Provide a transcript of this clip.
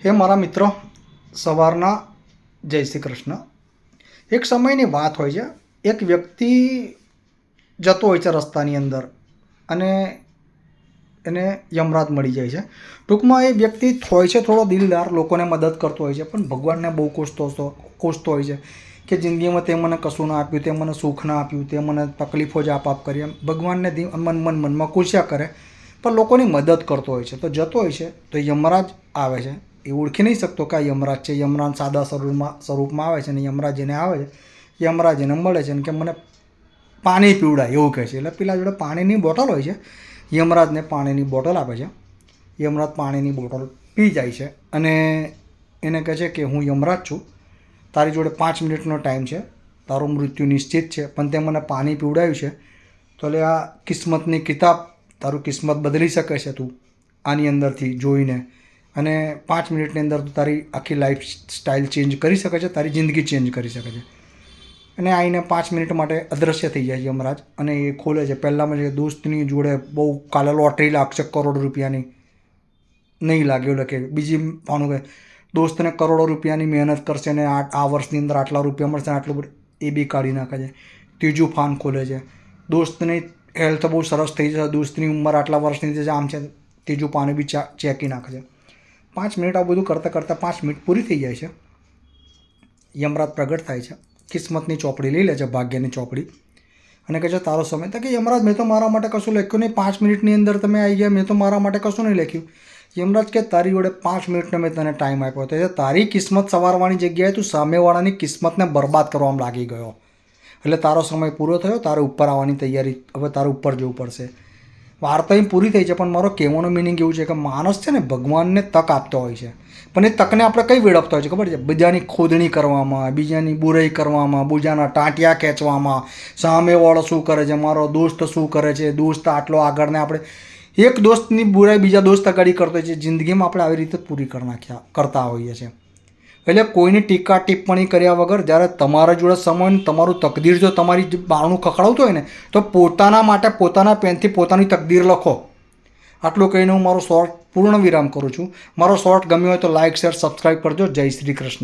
હે મારા મિત્રો, સવારના જય શ્રી કૃષ્ણ. એક સમયની વાત હોય છે. એક વ્યક્તિ જતો હોય છે રસ્તાની અંદર અને એને યમરાજ મળી જાય છે. ટૂંકમાં એ વ્યક્તિ હોય છે થોડો દિલદાર, લોકોને મદદ કરતો હોય છે, પણ ભગવાનને બહુ કોસતો હોય છે કે જિંદગીમાં તે મને કશું ના આપ્યું, તે મને સુખ ના આપ્યું, તે મને તકલીફો જ આપ કરી. એમ ભગવાનને મનમાં કુસ્યા કરે, પણ લોકોની મદદ કરતો હોય છે. તો જતો હોય છે તો યમરાજ આવે છે. એ ઓળખી નહીં શકતો કે આ યમરાજ છે. યમરાજ સાદા સ્વરૂપમાં આવે છે અને યમરાજ એને આવે છે, યમરાજ એને મળે છે અને કે મને પાણી પીવડાય એવું કહે છે. એટલે પેલા જોડે પાણીની બોટલ હોય છે, યમરાજને પાણીની બોટલ આપે છે. યમરાજ પાણીની બોટલ પી જાય છે અને એને કહે છે કે હું યમરાજ છું, તારી જોડે 5 મિનિટનો ટાઈમ છે, તારું મૃત્યુ નિશ્ચિત છે, પણ તે મને પાણી પીવડાવ્યું છે તો એટલે આ કિસ્મતની કિતાબ, તારું કિસ્મત બદલી શકે છે તું આની અંદરથી જોઈને, અને 5 મિનિટની અંદર તું તારી આખી લાઈફ સ્ટાઈલ ચેન્જ કરી શકે છે, તારી જિંદગી ચેન્જ કરી શકે છે. અને આવીને 5 મિનિટ માટે અદૃશ્ય થઈ જાય યમરાજ અને એ ખોલે છે. પહેલાંમાં જે દોસ્તની જોડે બહુ કાલે લોટરી લાગશે કરોડો રૂપિયાની, નહીં લાગ્યો એટલે કે બીજી પાનું કે દોસ્તને કરોડો રૂપિયાની મહેનત કરશે ને આ વર્ષની અંદર આટલા રૂપિયા મળશે, આટલું બધું એ બી કાઢી નાખે છે. ત્રીજું ફાન ખોલે છે. દોસ્તની હેલ્થ બહુ સરસ થઈ જશે, દોસ્તની ઉંમર આટલા વર્ષની છે, આમ છે. ત્રીજું પાનું બી ચેકી નાખે છે. 5 મિનિટ આ બધું કરતાં કરતાં 5 મિનિટ પૂરી થઈ જાય છે. યમરાજ પ્રગટ થાય છે, કિસ્મતની ચોપડી લઈ લે છે, ભાગ્યની ચોપડી, અને કહે છે તારો સમય. તો કે યમરાજ મેં તો મારા માટે કશું લખ્યું નહીં, 5 મિનિટની અંદર તમે આવી ગયા, મેં તો મારા માટે કશું નહીં લખ્યું. યમરાજ કે તારી જોડે 5 મિનિટનો મેં તને ટાઈમ આપ્યો હતો, તારી કિસ્મત સવારવાની જગ્યાએ તું સામેવાળાની કિસ્મતને બરબાદ કરવામાં લાગી ગયો, એટલે તારો સમય પૂરો થયો, તારે ઉપર આવવાની તૈયારી, હવે તારે ઉપર જવું પડશે. વાર્તા અહીં પૂરી થઈ છે, પણ મારો કહેવાનો મિનિંગ એવું છે કે માણસ છે ને ભગવાનને તક આપતો હોય છે, પણ એ તકને આપણે કઈ વેડપતા હોય છે ખબર છે? બીજાની ખોદણી કરવામાં, બીજાની બુરાઈ કરવામાં, બીજાના ટાંટિયા ખેંચવામાં, સામેવાળો શું કરે છે, મારો દોસ્ત શું કરે છે, દોસ્ત આટલો આગળ ને આપણે એક દોસ્તની બુરાઈ બીજા દોસ્ત આગળ કરતો હોય છે. જિંદગીમાં આપણે આવી રીતે પૂરી કરતા હોઈએ છીએ. એટલે કોઈની ટીકા ટિપ્પણી કર્યા વગર જ્યારે તમારા જોડે સમય, તમારું તકદીર જો તમારી બારણું ખખડાવતું હોય ને, તો પોતાના માટે પોતાના પેનથી પોતાની તકદીર લખો. આટલું કહીને હું મારો શોર્ટ પૂર્ણ વિરામ કરું છું. મારો શોર્ટ ગમ્યો હોય તો લાઇક, શેર, સબસ્ક્રાઈબ કરજો. જય શ્રી કૃષ્ણ.